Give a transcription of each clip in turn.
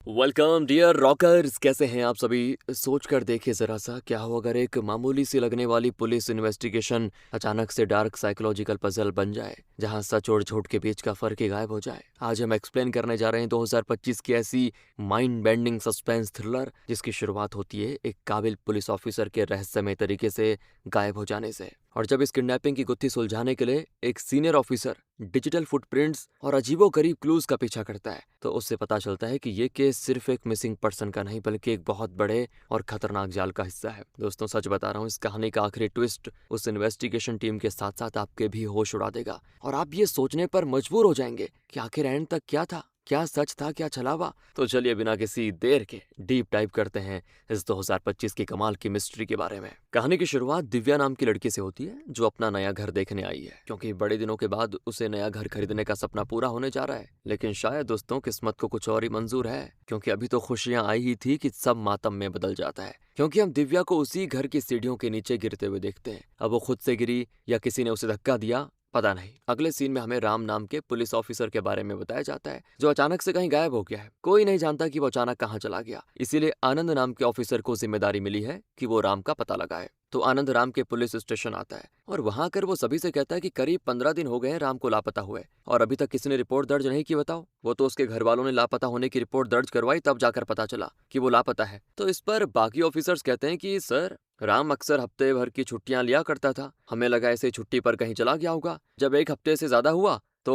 Welcome dear rockers, कैसे हैं आप सभी। सोच कर देखिए जरा सा, क्या हो अगर एक मामूली सी लगने वाली पुलिस इन्वेस्टिगेशन अचानक से डार्क साइकोलॉजिकल पजल बन जाए, जहां सच और झूठ के बीच का फर्क ही गायब हो जाए। आज हम एक्सप्लेन करने जा रहे हैं 2025 की ऐसी माइंड बेंडिंग सस्पेंस थ्रिलर जिसकी शुरुआत होती है एक काबिल पुलिस ऑफिसर के रहस्यमय तरीके से गायब हो जाने से। और जब इस किडनैपिंग की गुत्थी सुलझाने के लिए एक सीनियर ऑफिसर डिजिटल फुटप्रिंट्स और अजीबोगरीब क्लूज का पीछा करता है, तो उससे पता चलता है कि ये केस सिर्फ एक मिसिंग पर्सन का नहीं बल्कि एक बहुत बड़े और खतरनाक जाल का हिस्सा है। दोस्तों, सच बता रहा हूँ, इस कहानी का आखिरी ट्विस्ट उस इन्वेस्टिगेशन टीम के साथ साथ आपके भी होश उड़ा देगा और आप ये सोचने पर मजबूर हो जाएंगे कि आखिर एंड तक क्या था, क्या सच था, क्या छलावा। तो चलिए बिना किसी देर के डीप डाइव करते हैं इस 2025 की कमाल की मिस्ट्री के बारे में। कहानी की शुरुआत दिव्या नाम की लड़की से होती है जो अपना नया घर देखने आई है, क्योंकि बड़े दिनों के बाद उसे नया घर खरीदने का सपना पूरा होने जा रहा है। लेकिन शायद दोस्तों किस्मत को कुछ और ही मंजूर है, क्योंकि अभी तो खुशियां आई ही थी कि सब मातम में बदल जाता है। क्योंकि हम दिव्या को उसी घर की सीढ़ियों के नीचे गिरते हुए देखते हैं। अब वो खुद से गिरी या किसी ने उसे धक्का दिया, पता नहीं। अगले सीन में हमें राम नाम के पुलिस ऑफिसर के बारे में बताया जाता है जो अचानक से कहीं गायब हो गया है। कोई नहीं जानता कि वो अचानक कहाँ चला गया, इसीलिए आनंद नाम के ऑफिसर को जिम्मेदारी मिली है कि वो राम का पता लगाए। तो आनंद राम के पुलिस स्टेशन आता है और वहां आकर वो सभी से कहता है कि करीब 15 दिन हो गए हैं राम को लापता हुए और अभी तक किसी ने रिपोर्ट दर्ज नहीं की। बताओ, वो तो उसके घर वालों ने लापता होने की रिपोर्ट दर्ज करवाई, तब जाकर पता चला कि वो लापता है। तो इस पर बाकी ऑफिसर्स कहते हैं कि सर, राम अक्सर हफ्ते भर की छुट्टियां लिया करता था, हमें लगा ऐसे छुट्टी पर कहीं चला गया होगा। जब एक हफ्ते से ज्यादा हुआ तो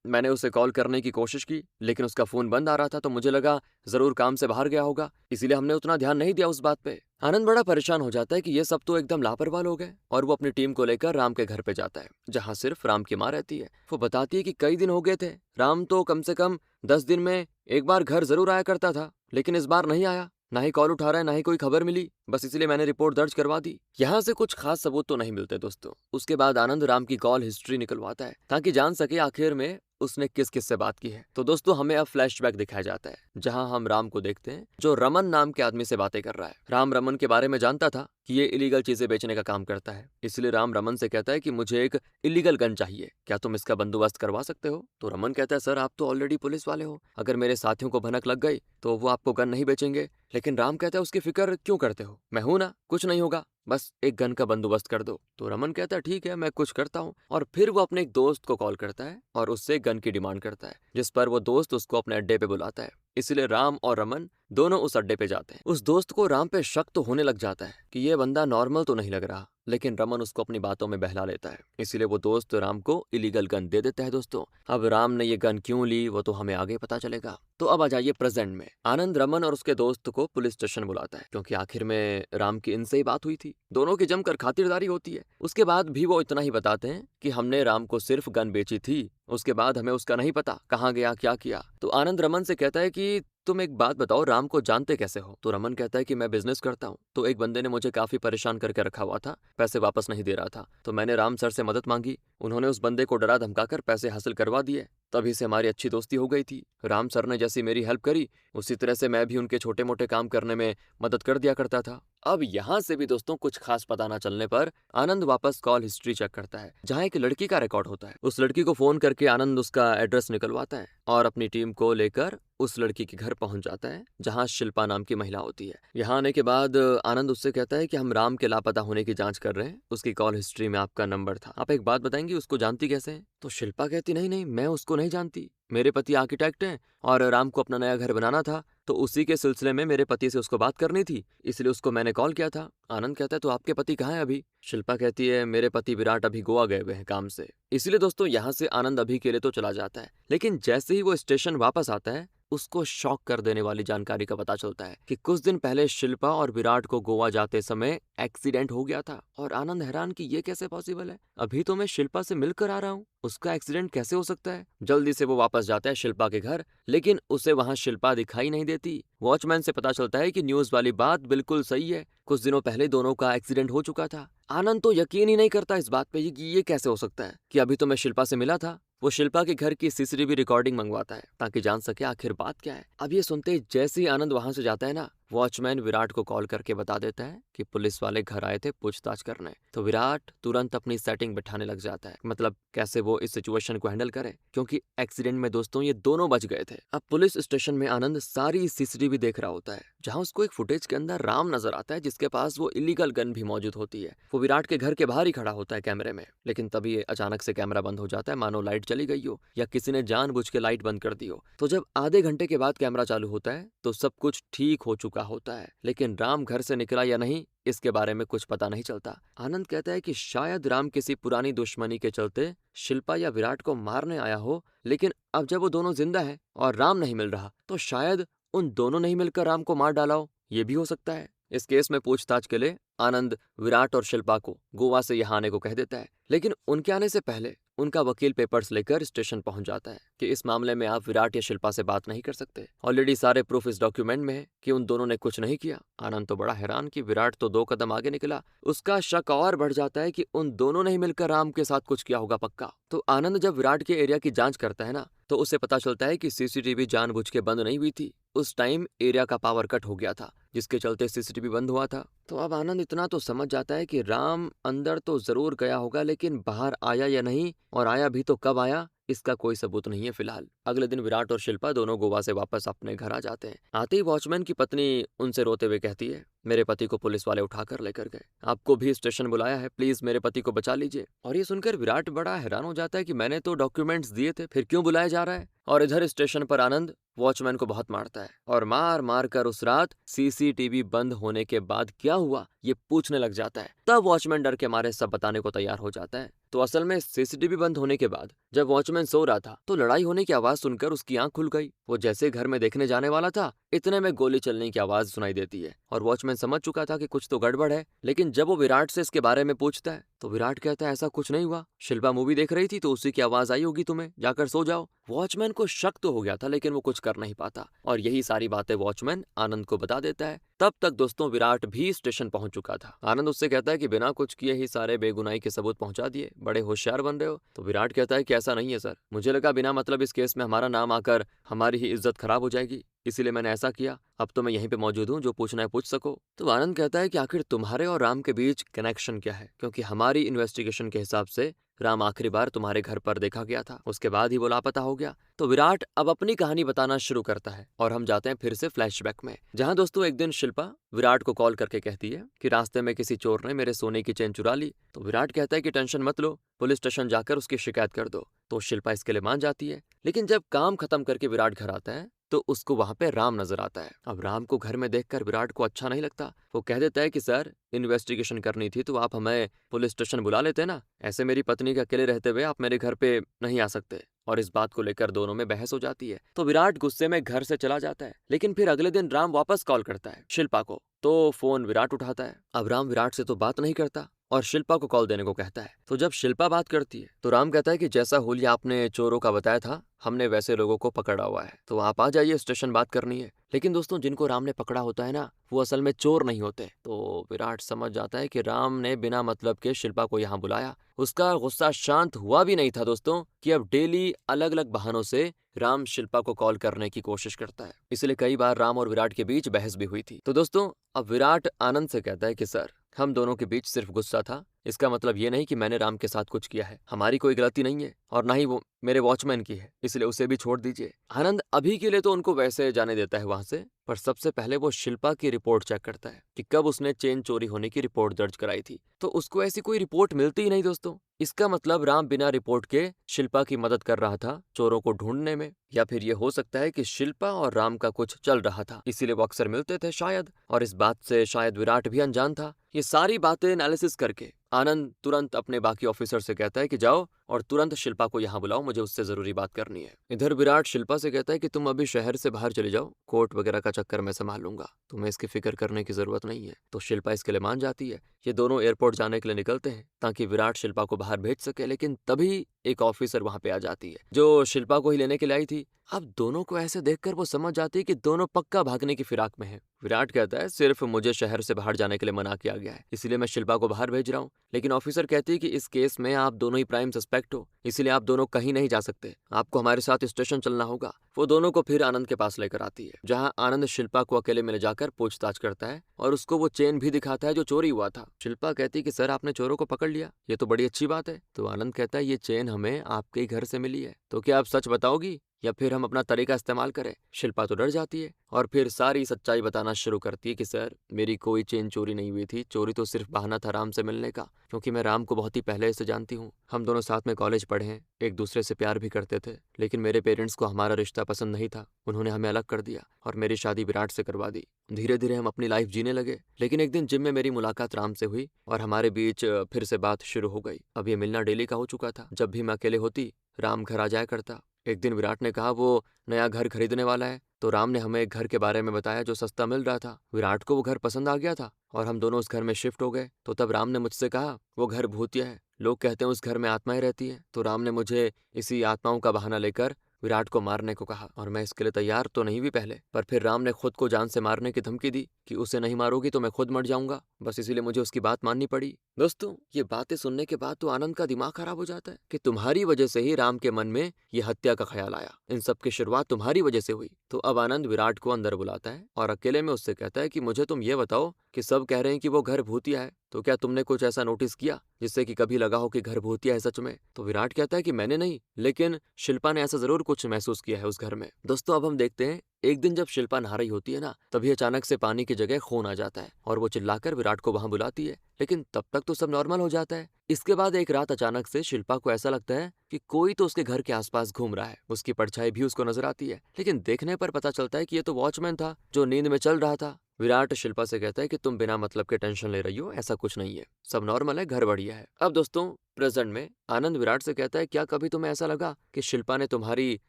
मैंने उसे कॉल करने की कोशिश की, लेकिन उसका फोन बंद आ रहा था, तो मुझे लगा जरूर काम से बाहर गया होगा, इसीलिए हमने उतना ध्यान नहीं दिया उस बात पे। आनंद बड़ा परेशान हो जाता है कि ये सब तो एकदम लापरवाह लोग हैं और वो अपनी टीम को लेकर राम के घर पे जाता है जहां सिर्फ राम की माँ रहती है। वो बताती है कि कई दिन हो गए थे, राम तो कम से कम 10 दिन में एक बार घर जरूर आया करता था, लेकिन इस बार नहीं आया, ना ही कॉल उठा रहा है, ना ही कोई खबर मिली। बस इसलिए मैंने रिपोर्ट दर्ज करवा दी। यहाँ से कुछ खास सबूत तो नहीं मिलते दोस्तों। उसके बाद आनंद राम की कॉल हिस्ट्री निकलवाता है ताकि जान सके आखिर में उसने किस किस से बात की है। तो दोस्तों हमें अब फ्लैशबैक दिखाया जाता है जहां हम राम को देखते हैं जो रमन नाम के आदमी से बातें कर रहा है। राम रमन के बारे में जानता था कि ये इलीगल चीजें बेचने का काम करता है, इसलिए राम रमन से कहता है कि मुझे एक इलीगल गन चाहिए, क्या तुम इसका बंदोबस्त करवा सकते हो। तो रमन कहता है, सर आप तो ऑलरेडी पुलिस वाले हो, अगर मेरे साथियों को भनक लग गई तो वो आपको गन नहीं बेचेंगे। लेकिन राम कहता है, उसकी फिक्र क्यों करते हो, मैं हूं ना, कुछ नहीं होगा, बस एक गन का बंदोबस्त कर दो। तो रमन कहता है, ठीक है मैं कुछ करता हूँ। और फिर वो अपने एक दोस्त को कॉल करता है और उससे गन की डिमांड करता है, जिस पर वो दोस्त उसको अपने अड्डे पे बुलाता है। इसलिए राम और रमन दोनों उस अड्डे पे जाते हैं। उस दोस्त को राम पे शक तो होने लग जाता है कि ये बंदा नॉर्मल तो नहीं लग रहा, लेकिन रमन उसको अपनी बातों में बहला लेता है, इसीलिए वो दोस्त राम को इलीगल गन दे देता है। दोस्तों अब राम ने ये गन क्यों ली वो तो हमें आगे पता चलेगा। तो अब आ जाइए प्रेजेंट में। आनंद रमन और उसके दोस्त को पुलिस स्टेशन बुलाता है क्योंकि आखिर में राम की इनसे ही बात हुई थी, दोनों की जमकर खातिरदारी होती है। उसके बाद भी वो इतना ही बताते हैं कि हमने राम को सिर्फ गन बेची थी, उसके बाद हमें उसका नहीं पता कहाँ गया क्या किया। तो आनंद रमन से कहता है कि तुम एक बात बताओ, राम को जानते कैसे हो। तो रमन कहता है कि मैं बिजनेस करता हूँ, तो एक बंदे ने मुझे काफी परेशान करके रखा हुआ था, पैसे वापस नहीं दे रहा था, तो मैंने राम सर से मदद मांगी, उन्होंने उस बंदे को डरा धमकाकर पैसे हासिल करवा दिए, तभी से हमारी अच्छी दोस्ती हो गई थी। राम सर ने जैसी मेरी हेल्प करी उसी तरह से मैं भी उनके छोटे मोटे काम करने में मदद कर दिया करता था। अब यहाँ से भी दोस्तों कुछ खास पता ना चलने पर आनंद वापस कॉल हिस्ट्री चेक करता है जहाँ एक लड़की का रिकॉर्ड होता है। उस लड़की को फोन करके आनंद उसका एड्रेस निकलवाता है और अपनी टीम को लेकर उस लड़की के घर पहुंच जाता है जहां शिल्पा नाम की महिला होती है। यहाँ आने के बाद आनंद उससे कहता है कि हम राम के लापता होने की जांच कर रहे हैं, उसकी कॉल हिस्ट्री में आपका नंबर था, आप एक बात बताएंगी उसको जानती कैसे हैं। तो शिल्पा कहती, नहीं नहीं मैं उसको नहीं जानती, मेरे पति आर्किटेक्ट हैं और राम को अपना नया घर बनाना था, तो उसी के सिलसिले में मेरे पति से उसको बात करनी थी, इसलिए उसको मैंने कॉल किया था। आनंद कहता है, तो आपके पति कहाँ हैं अभी। शिल्पा कहती है, मेरे पति विराट अभी गोवा गए हुए हैं काम से। इसलिए दोस्तों यहाँ से आनंद अभी के लिए तो चला जाता है, लेकिन जैसे ही वो स्टेशन वापस आता है उसको शॉक कर देने वाली जानकारी का पता चलता है कि कुछ दिन पहले शिल्पा और विराट को गोवा जाते समय एक्सीडेंट हो गया था। और आनंद हैरान कि ये कैसे पॉसिबल है, अभी तो मैं शिल्पा से मिलकर आ रहा हूँ, उसका एक्सीडेंट कैसे हो सकता है। जल्दी से वो वापस जाता है शिल्पा के घर, लेकिन उसे वहां शिल्पा दिखाई नहीं देती। वॉचमैन से पता चलता है कि न्यूज वाली बात बिल्कुल सही है, कुछ दिनों पहले दोनों का एक्सीडेंट हो चुका था। आनंद तो यकीन ही नहीं करता इस बात पे कि ये कैसे हो सकता है कि अभी तो मैं शिल्पा से मिला था। वो शिल्पा के घर की सीसीटीवी रिकॉर्डिंग मंगवाता है ताकि जान सके आखिर बात क्या है। अब ये सुनते ही जैसे ही आनंद वहां से जाता है ना, वॉचमैन विराट को कॉल करके बता देता है कि पुलिस वाले घर आए थे पूछताछ करने। तो विराट तुरंत अपनी सेटिंग बिठाने लग जाता है, मतलब कैसे वो इस सिचुएशन को हैंडल करे, क्योंकि एक्सीडेंट में दोस्तों ये दोनों बच गए थे। अब पुलिस स्टेशन में आनंद सारी सीसीटीवी देख रहा होता है, जहां उसको एक फुटेज के अंदर राम नजर आता है जिसके पास वो इलीगल गन भी मौजूद होती है। वो विराट के घर के बाहर ही खड़ा होता है कैमरे में, लेकिन तभी अचानक से कैमरा बंद हो जाता है, मानो लाइट चली गई हो या किसी ने जानबूझ के लाइट बंद कर दी हो। तो जब आधे घंटे के बाद कैमरा चालू होता है तो सब कुछ ठीक हो चुका होता है, लेकिन राम घर से निकला या नहीं इसके बारे में कुछ पता नहीं चलता। आनंद कहता है कि शायद राम किसी पुरानी दुश्मनी के चलते शिल्पा या विराट को मारने आया हो, लेकिन अब जब वो दोनों जिंदा है और राम नहीं मिल रहा तो शायद उन दोनों ने ही मिलकर राम को मार डाला हो, ये भी हो सकता है। इस केस में पूछताछ के लिए आनंद विराट और शिल्पा को गोवा से यहाँ आने को कह देता है, लेकिन उनके आने से पहले उनका वकील पेपर्स लेकर स्टेशन पहुंच जाता है कि इस मामले में आप विराट या शिल्पा से बात नहीं कर सकते। ऑलरेडी सारे प्रूफ इस डॉक्यूमेंट में है कि उन दोनों ने कुछ नहीं किया। आनंद तो बड़ा हैरान कि विराट तो 2 कदम आगे निकला। उसका शक और बढ़ जाता है कि उन दोनों ने ही मिलकर राम के साथ कुछ किया होगा पक्का। तो आनंद जब विराट के एरिया की जांच करता है ना, तो उसे पता चलता है कि सीसीटीवी जानबूझ के बंद नहीं हुई थी। उस टाइम एरिया का पावर कट हो गया था, जिसके चलते सीसीटीवी बंद हुआ था। तो अब आनंद इतना तो समझ जाता है कि राम अंदर तो जरूर गया होगा, लेकिन बाहर आया या नहीं, और आया भी तो कब आया, इसका कोई सबूत नहीं है फिलहाल। अगले दिन विराट और शिल्पा दोनों गोवा से वापस अपने घर आ जाते हैं। आते ही वॉचमैन की पत्नी उनसे रोते हुए कहती है, मेरे पति को पुलिस वाले उठाकर लेकर गए, आपको भी स्टेशन बुलाया है, प्लीज मेरे पति को बचा लीजिए। और ये सुनकर विराट बड़ा हैरान हो जाता है कि मैंने तो डॉक्यूमेंट्स दिए थे, फिर क्यों बुलाया जा रहा है। और इधर स्टेशन पर आनंद वॉचमैन को बहुत मारता है और मार मार कर उस रात सीसीटीवी बंद होने के बाद क्या हुआ ये पूछने लग जाता है। तब वॉचमैन डर के मारे सब बताने को तैयार हो जाता है। तो असल में सीसीटीवी बंद होने के बाद जब वॉचमैन सो रहा था तो लड़ाई होने की आवाज सुनकर उसकी आंख खुल गई। वो जैसे घर में देखने जाने वाला था, इतने में गोली चलने की आवाज सुनाई देती है और वॉचमैन समझ चुका था कि कुछ तो गड़बड़ है। लेकिन जब वो विराट से इसके बारे में पूछता है तो विराट कहता है ऐसा कुछ नहीं हुआ, शिल्पा मूवी देख रही थी तो उसी की आवाज आई होगी तुम्हें, जाकर सो जाओ। वॉचमैन को शक तो हो गया था, लेकिन वो कुछ कर नहीं पाता और यही सारी बातें वॉचमैन आनंद को बता देता है। तब तक दोस्तों विराट भी स्टेशन पहुंच चुका था। आनंद उससे कहता है कि बिना कुछ किए ही सारे बेगुनाही के सबूत पहुंचा दिए, बड़े होशियार बन रहे हो। तो विराट कहता है कि ऐसा नहीं है सर, मुझे लगा बिना मतलब इस केस में हमारा नाम आकर हमारी ही इज्जत खराब हो जाएगी, इसीलिए मैंने ऐसा किया। अब तो मैं यहीं पे मौजूद हूँ, जो पूछना है पूछ सको। तो आनंद कहता है कि आखिर तुम्हारे और राम के बीच कनेक्शन क्या है, क्योंकि हमारी इन्वेस्टिगेशन के हिसाब से राम आखिरी बार तुम्हारे घर पर देखा गया था, उसके बाद ही वो लापता हो गया। तो विराट अब अपनी कहानी बताना शुरू करता है और हम जाते हैं फिर से फ्लैशबैक में, जहां दोस्तों एक दिन शिल्पा विराट को कॉल करके कहती है कि रास्ते में किसी चोर ने मेरे सोने की चेन चुरा ली। तो विराट कहता है कि टेंशन मत लो, पुलिस स्टेशन जाकर उसकी शिकायत कर दो। तो शिल्पा इसके लिए मान जाती है। लेकिन जब काम खत्म करके विराट घर आता है तो उसको वहां पे राम नजर आता है। अब राम को घर में देखकर विराट को अच्छा नहीं लगता। वो कह देता है कि सर, इन्वेस्टिगेशन करनी थी तो आप हमें पुलिस स्टेशन बुला लेते ना, ऐसे मेरी पत्नी के अकेले रहते हुए आप मेरे घर पे नहीं आ सकते। और इस बात को लेकर दोनों में बहस हो जाती है। तो विराट गुस्से में घर से चला जाता है। लेकिन फिर अगले दिन राम वापस कॉल करता है शिल्पा को, तो फोन विराट उठाता है। अब राम विराट से तो बात नहीं करता और शिल्पा को कॉल देने को कहता है। तो जब शिल्पा बात करती है तो राम कहता है कि जैसा हुलिया आपने चोरों का बताया था, हमने वैसे लोगों को पकड़ा हुआ है, तो आप आ जाइए, स्टेशन बात करनी है। लेकिन दोस्तों जिनको राम ने पकड़ा होता है ना, वो असल में चोर नहीं होते। तो विराट समझ जाता है कि राम ने बिना मतलब के शिल्पा को यहाँ बुलाया। उसका गुस्सा शांत हुआ भी नहीं था दोस्तों कि अब डेली अलग अलग बहानों से राम शिल्पा को कॉल करने की कोशिश करता है। इसलिए कई बार राम और विराट के बीच बहस भी हुई थी। तो दोस्तों अब विराट आनंद से कहता है कि सर, हम दोनों के बीच सिर्फ गुस्सा था, इसका मतलब ये नहीं कि मैंने राम के साथ कुछ किया है, हमारी कोई गलती नहीं है और ना ही वो मेरे वॉचमैन की है, इसलिए उसे भी छोड़ दीजिए। आनंद अभी के लिए तो उनको वैसे जाने देता है वहां से, पर सबसे पहले वो शिल्पा की रिपोर्ट चेक करता है कि कब उसने चेन चोरी होने की रिपोर्ट दर्ज कराई थी। तो उसको ऐसी कोई रिपोर्ट मिलती ही नहीं दोस्तों। इसका मतलब राम बिना रिपोर्ट के शिल्पा की मदद कर रहा था चोरों को ढूंढने में, या फिर ये हो सकता है कि शिल्पा और राम का कुछ चल रहा था, इसीलिए वो अक्सर मिलते थे शायद, और इस बात से शायद विराट भी अनजान था। ये सारी बातें एनालिसिस करके आनंद तुरंत अपने बाकी ऑफिसर से कहता है कि जाओ और तुरंत शिल्पा को यहाँ बुलाओ, मुझे उससे जरूरी बात करनी है। इधर विराट शिल्पा से कहता है कि तुम अभी शहर से बाहर चले जाओ, कोर्ट वगैरह का चक्कर मैं संभाल लूंगा, तुम्हें इसकी फिक्र करने की जरूरत नहीं है। तो शिल्पा इसके लिए मान जाती है। ये दोनों एयरपोर्ट जाने के लिए निकलते हैं ताकि विराट शिल्पा को बाहर भेज सके, लेकिन तभी एक ऑफिसर वहां पे आ जाती है जो शिल्पा को ही लेने के लिए आई थी। अब दोनों को ऐसे देखकर वो समझ जाती है कि दोनों पक्का भागने की फिराक में है। विराट कहता है सिर्फ मुझे शहर से बाहर जाने के लिए मना किया गया है, इसलिए मैं शिल्पा को बाहर भेज रहा हूँ। लेकिन ऑफिसर कहती है कि इस केस में आप दोनों ही प्राइम सस्पेक्ट हो, इसलिए आप दोनों कहीं नहीं जा सकते, आपको हमारे साथ स्टेशन चलना होगा। वो दोनों को फिर आनंद के पास लेकर आती है, जहाँ आनंद शिल्पा को अकेले में ले जाकर पूछताछ करता है और उसको वो चेन भी दिखाता है जो चोरी हुआ था। शिल्पा कहती है कि सर आपने चोरों को पकड़ लिया, ये तो बड़ी अच्छी बात है। तो आनंद कहता है ये चेन हमें आपके ही घर से मिली है, तो क्या आप सच बताओगी या फिर हम अपना तरीका इस्तेमाल करें। शिल्पा तो डर जाती है और फिर सारी सच्चाई बताना शुरू करती है कि सर मेरी कोई चेन चोरी नहीं हुई थी, चोरी तो सिर्फ बहाना था राम से मिलने का, क्योंकि मैं राम को बहुत ही पहले से जानती हूँ। हम दोनों साथ में कॉलेज पढ़े हैं, एक दूसरे से प्यार भी करते थे, लेकिन मेरे पेरेंट्स को हमारा रिश्ता पसंद नहीं था। उन्होंने हमें अलग कर दिया और मेरी शादी विराट से करवा दी। धीरे धीरे हम अपनी लाइफ जीने लगे, लेकिन एक दिन जिम में मेरी मुलाकात राम से हुई और हमारे बीच फिर से बात शुरू हो गई। अब ये मिलना डेली का हो चुका था। जब भी मैं अकेले होती राम घर आ जाया करता। एक दिन विराट ने कहा वो नया घर खरीदने वाला है, तो राम ने हमें एक घर के बारे में बताया जो सस्ता मिल रहा था। विराट को वो घर पसंद आ गया था और हम दोनों उस घर में शिफ्ट हो गए। तो तब राम ने मुझसे कहा वो घर भूतिया है, लोग कहते हैं उस घर में आत्माएं रहती हैं। तो राम ने मुझे इसी आत्माओं का बहाना लेकर विराट को मारने को कहा और मैं इसके लिए तैयार तो नहीं हुई पहले, पर फिर राम ने खुद को जान से मारने की धमकी दी कि उसे नहीं मारोगी तो मैं खुद मर जाऊंगा। बस इसीलिए मुझे उसकी बात माननी पड़ी। दोस्तों ये बातें सुनने के बाद तो आनंद का दिमाग खराब हो जाता है कि तुम्हारी वजह से ही राम के मन में ये हत्या का ख्याल आया, इन सब की शुरुआत तुम्हारी वजह से हुई। तो अब आनंद विराट को अंदर बुलाता है और अकेले में उससे कहता है कि मुझे तुम ये बताओ कि सब कह रहे हैं कि वो घर भूतिया है, तो क्या तुमने कुछ ऐसा नोटिस किया जिससे कि कभी लगा हो कि घर भूतिया है सच में। तो विराट कहता है कि मैंने नहीं, लेकिन शिल्पा ने ऐसा जरूर कुछ महसूस किया है उस घर में। दोस्तों अब हम देखते हैं एक दिन जब शिल्पा नहा रही होती है ना, तभी अचानक से पानी की जगह खून आ जाता है और वो चिल्लाकर विराट को वहां बुलाती है, लेकिन तब तक तो सब नॉर्मल हो जाता है। इसके बाद एक रात अचानक से शिल्पा को ऐसा लगता है कि कोई तो उसके घर के आसपास घूम रहा है। उसकी परछाई भी उसको नजर आती है, लेकिन देखने पर पता चलता है कि ये तो वॉचमैन था जो नींद में चल रहा था। विराट शिल्पा से कहता है कि तुम बिना मतलब के टेंशन ले रही हो, ऐसा कुछ नहीं है, सब नॉर्मल है, घर बढ़िया है। अब दोस्तों प्रेजेंट में आनंद विराट से कहता है क्या कभी तुम्हें ऐसा लगा कि शिल्पा ने तुम्हारी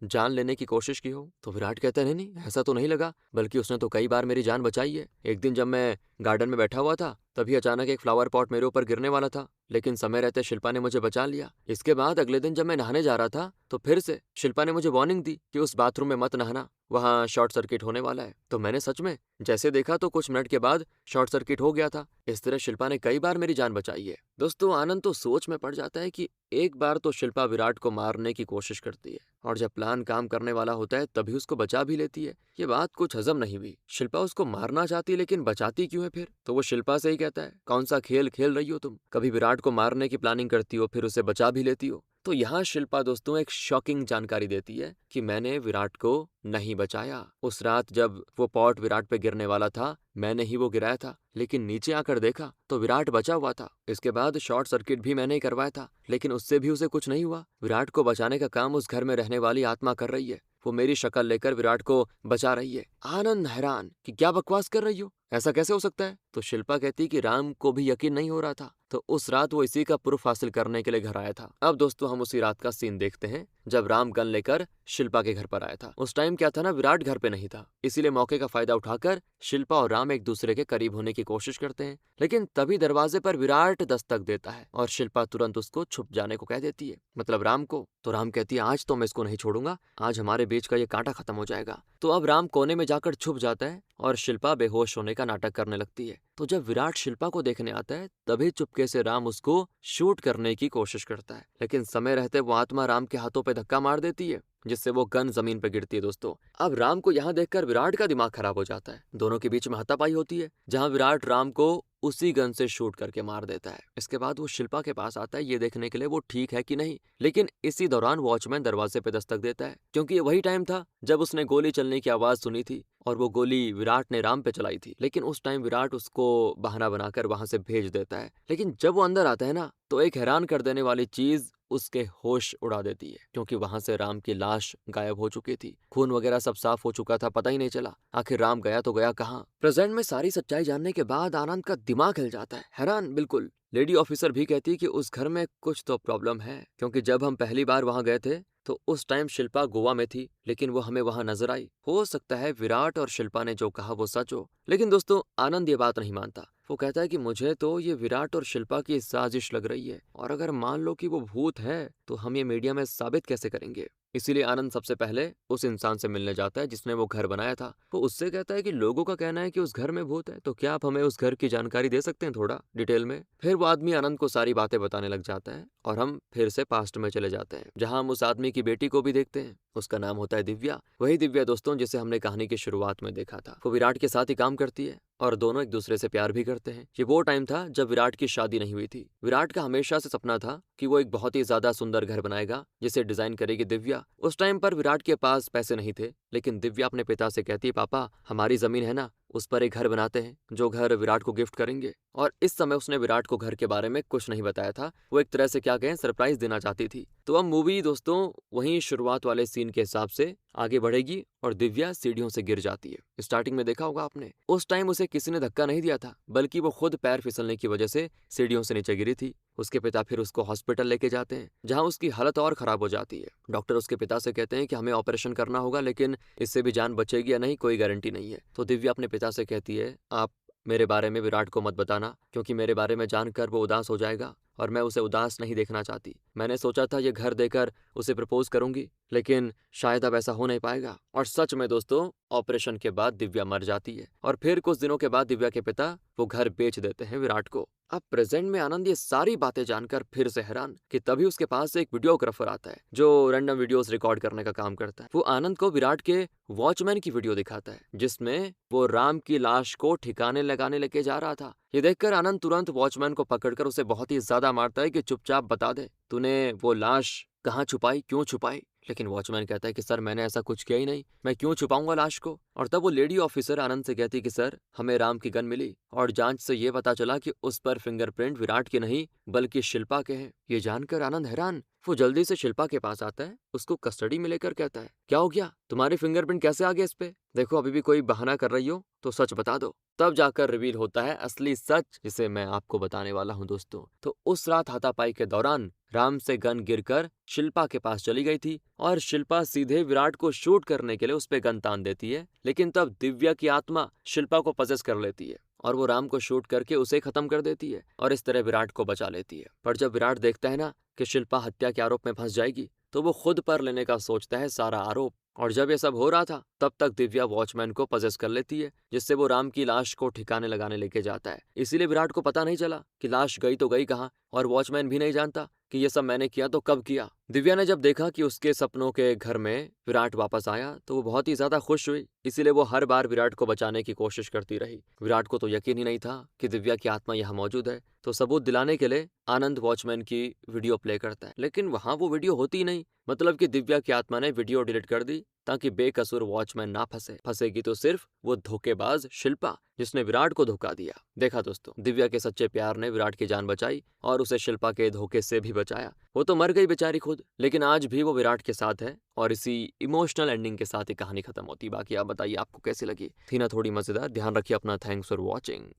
जान लेने की कोशिश की हो। तो विराट कहता है नहीं नहीं, ऐसा तो नहीं लगा, बल्कि उसने तो कई बार मेरी जान बचाई है। एक दिन जब मैं गार्डन में बैठा हुआ था तभी अचानक एक फ्लावर पॉट मेरे ऊपर गिरने वाला था, लेकिन समय रहते शिल्पा ने मुझे बचा लिया। इसके बाद अगले दिन जब मैं नहाने जा रहा था तो फिर से शिल्पा ने मुझे वार्निंग दी कि उस बाथरूम में मत नहाना, वहां शॉर्ट सर्किट होने वाला है। तो मैंने सच में जैसे देखा तो कुछ मिनट के बाद शॉर्ट सर्किट हो गया था। इस तरह शिल्पा ने कई बार मेरी जान बचाई है। दोस्तों आनंद तो सोच में पड़ जाता है कि एक बार तो शिल्पा विराट को मारने की कोशिश करती है और जब प्लान काम करने वाला होता है तभी उसको बचा भी लेती है। ये बात कुछ हजम नहीं हुई, शिल्पा उसको मारना चाहती है लेकिन बचाती क्यों है फिर। तो वो शिल्पा से ही कहता है कौन सा खेल खेल रही हो तुम, कभी विराट को मारने की प्लानिंग करती हो फिर उसे बचा भी लेती हो। तो यहाँ शिल्पा दोस्तों एक शॉकिंग जानकारी देती है कि मैंने विराट को नहीं बचाया। उस रात जब वो पॉट विराट पे गिरने वाला था मैंने ही वो गिराया था, लेकिन नीचे आकर देखा तो विराट बचा हुआ था। इसके बाद शॉर्ट सर्किट भी मैंने ही करवाया था, लेकिन उससे भी उसे कुछ नहीं हुआ। विराट को बचाने का काम उस घर में रहने वाली आत्मा कर रही है, वो मेरी शक्ल लेकर विराट को बचा रही है। आनंद हैरान कि क्या बकवास कर रही हो, ऐसा कैसे हो सकता है। तो शिल्पा कहती कि राम को भी यकीन नहीं हो रहा था, तो उस रात वो इसी का प्रूफ हासिल करने के लिए घर आया था। अब दोस्तों हम उसी रात का सीन देखते हैं जब राम गन लेकर शिल्पा के घर पर आया था। उस टाइम क्या था ना, विराट घर पे नहीं था, इसीलिए मौके का फायदा उठाकर शिल्पा और राम एक दूसरे के करीब होने की कोशिश करते हैं। लेकिन तभी दरवाजे पर विराट दस्तक देता है और शिल्पा तुरंत उसको छुप जाने को कह देती है, मतलब राम को। तो राम कहती है आज तो मैं इसको नहीं छोड़ूंगा, आज हमारे बीच का ये कांटा खत्म हो जाएगा। तो अब राम कोने में जाकर छुप जाता है और शिल्पा बेहोश होने का नाटक करने लगती है। तो जब विराट शिल्पा को देखने आता है तभी चुपके से राम उसको शूट करने की कोशिश करता है, लेकिन समय रहते वो आत्मा राम के हाथों पे धक्का मार देती है जिससे वो गन जमीन पर गिरती है। दोस्तों अब राम को यहाँ देखकर विराट का दिमाग खराब हो जाता है। दोनों के बीच में हाथापाई होती है जहाँ विराट राम को उसी गन से शूट करके मार देता है। इसके बाद वो शिल्पा के पास आता है ये देखने के लिए वो ठीक है कि नहीं, लेकिन इसी दौरान वॉचमैन दरवाजे पे दस्तक देता है, क्योंकि ये वही टाइम था जब उसने गोली चलने की आवाज सुनी थी और वो गोली विराट ने राम पे चलाई थी। लेकिन उस टाइम विराट उसको बहाना बनाकर वहां से भेज देता है। लेकिन जब वो अंदर आता है ना तो एक हैरान कर देने वाली चीज उसके होश उड़ा देती है, क्योंकि वहां से राम की लाश गायब हो चुकी थी, खून वगैरह सब साफ हो चुका था, पता ही नहीं चला आखिर राम गया तो गया कहाँ। प्रेजेंट में सारी सच्चाई जानने के बाद आनंद का दिमाग हिल जाता है, हैरान बिल्कुल। लेडी ऑफिसर भी कहती है कि उस घर में कुछ तो प्रॉब्लम है, क्योंकि जब हम पहली बार वहां गए थे तो उस टाइम शिल्पा गोवा में थी, लेकिन वो हमें वहां नजर आई। हो सकता है विराट और शिल्पा ने जो कहा वो सच हो। लेकिन दोस्तों आनंद ये बात नहीं मानता, वो कहता है कि मुझे तो ये विराट और शिल्पा की साजिश लग रही है, और अगर मान लो कि वो भूत है तो हम ये मीडिया में साबित कैसे करेंगे। इसीलिए आनंद सबसे पहले उस इंसान से मिलने जाता है जिसने वो घर बनाया था। वो उससे कहता है कि लोगों का कहना है कि उस घर में भूत है, तो क्या आप हमें उस घर की जानकारी दे सकते हैं थोड़ा डिटेल में। फिर वो आदमी आनंद को सारी बातें बताने लग जाता है और हम फिर से पास्ट में चले जाते हैं, जहां हम उस आदमी की बेटी को भी देखते हैं। उसका नाम होता है दिव्या, वही दिव्या दोस्तों जिसे हमने कहानी की शुरुआत में देखा था। वो विराट के साथ ही काम करती है और दोनों एक दूसरे से प्यार भी करते हैं। ये वो टाइम था जब विराट की शादी नहीं हुई थी। विराट का हमेशा से सपना था कि वो एक बहुत ही ज्यादा सुंदर घर बनाएगा जिसे डिजाइन करेगी दिव्या। उस टाइम पर विराट के पास पैसे नहीं थे, लेकिन दिव्या अपने पिता से कहती है, पापा हमारी जमीन है ना, उस पर एक घर बनाते हैं जो घर विराट को गिफ्ट करेंगे। और इस समय उसने विराट को घर के बारे में कुछ नहीं बताया था। वो एक तरह से क्या कहें सरप्राइज देना चाहती थी। तो अब मूवी दोस्तों वहीं शुरुआत वाले सीन के हिसाब से आगे बढ़ेगी और दिव्या सीढ़ियों से गिर जाती है। स्टार्टिंग में देखा होगा आपने, उस टाइम उसे किसी ने धक्का नहीं दिया था, बल्कि वो खुद पैर फिसलने की वजह से सीढ़ियों से नीचे गिरी थी। उसके पिता फिर उसको हॉस्पिटल लेके जाते हैं, जहां उसकी हालत और खराब हो जाती है। डॉक्टर उसके पिता से कहते हैं कि हमें ऑपरेशन करना होगा, लेकिन इससे भी जान बचेगी या नहीं कोई गारंटी नहीं है। तो दिव्या अपने पिता से कहती है, आप मेरे बारे में विराट को मत बताना, क्योंकि मेरे बारे में जानकर वो उदास हो जाएगा और मैं उसे उदास नहीं देखना चाहती। मैंने सोचा था ये घर देकर उसे प्रपोज करूंगी, लेकिन शायद अब ऐसा हो नहीं पाएगा। और सच में दोस्तों ऑपरेशन के बाद दिव्या मर जाती है और फिर कुछ दिनों के बाद दिव्या के पिता वो घर बेच देते हैं विराट को। अब प्रेजेंट में आनंद ये सारी बातें जानकर फिर से हैरान कि तभी उसके पास एक वीडियोग्राफर आता है जो रैंडम वीडियोस रिकॉर्ड करने का काम करता है। वो आनंद को विराट के वॉचमैन की वीडियो दिखाता है जिसमें वो राम की लाश को ठिकाने लगाने लेके जा रहा था। ये देखकर आनंद तुरंत वॉचमैन को पकड़कर उसे बहुत ही ज्यादा मारता है कि चुपचाप बता दे तूने वो लाश कहाँ छुपाई, क्यों छुपाई। लेकिन वॉचमैन कहता है कि सर मैंने ऐसा कुछ किया ही नहीं, मैं क्यों छुपाऊंगा लाश को। और तब वो लेडी ऑफिसर आनंद से कहती कि सर हमें राम की गन मिली और जांच से ये पता चला कि उस पर फिंगरप्रिंट विराट के नहीं बल्कि शिल्पा के हैं। ये जानकर आनंद हैरान। वो जल्दी से शिल्पा के पास आता है, उसको कस्टडी में लेकर कहता है, क्या हो गया, तुम्हारे फिंगरप्रिंट कैसे आ गए इस पे। देखो अभी भी कोई बहाना कर रही हो तो सच बता दो। तब जाकर रिवील होता है असली सच, जिसे मैं आपको बताने वाला हूँ दोस्तों। तो उस रात हाथापाई के दौरान राम से गन गिरकर शिल्पा के पास चली गई थी और शिल्पा सीधे विराट को शूट करने के लिए उस पे गन तान देती है। लेकिन तब दिव्या की आत्मा शिल्पा को पजेस कर लेती है और वो राम को शूट करके उसे खत्म कर देती है और इस तरह विराट को बचा लेती है। पर जब विराट देखता है ना कि शिल्पा हत्या के आरोप में फंस जाएगी, तो वो खुद पर लेने का सोचता है सारा आरोप। और जब ये सब हो रहा था तब तक दिव्या वॉचमैन को पजेस कर लेती है, जिससे वो राम की लाश को ठिकाने लगाने लेके जाता है। इसीलिए विराट को पता नहीं चला कि लाश गई तो गई कहाँ, और वॉचमैन भी नहीं जानता कि ये सब मैंने किया तो कब किया। दिव्या ने जब देखा कि उसके सपनों के घर में विराट वापस आया तो वो बहुत ही ज्यादा खुश हुई। इसीलिए वो हर बार विराट को बचाने की कोशिश करती रही। विराट को तो यकीन ही नहीं था कि दिव्या की आत्मा यहाँ मौजूद है, तो सबूत दिलाने के लिए आनंद वॉचमैन की वीडियो प्ले करता है, लेकिन वहां वो वीडियो होती नहीं। मतलब कि दिव्या की आत्मा ने वीडियो डिलीट कर दी ताकि बेकसूर वॉचमैन ना फंसेगी तो सिर्फ वो धोखेबाज शिल्पा जिसने विराट को धोखा दिया। देखा दोस्तों, दिव्या के सच्चे प्यार ने विराट की जान बचाई और उसे शिल्पा के धोखे से भी बचाया। वो तो मर गई बेचारी खुद, लेकिन आज भी वो विराट के साथ है और इसी इमोशनल एंडिंग के साथ ही कहानी खत्म होती। बाकी आप बताइए आपको कैसी लगी, थी ना थोड़ी मजेदार। ध्यान रखिए अपना। Thanks for watching.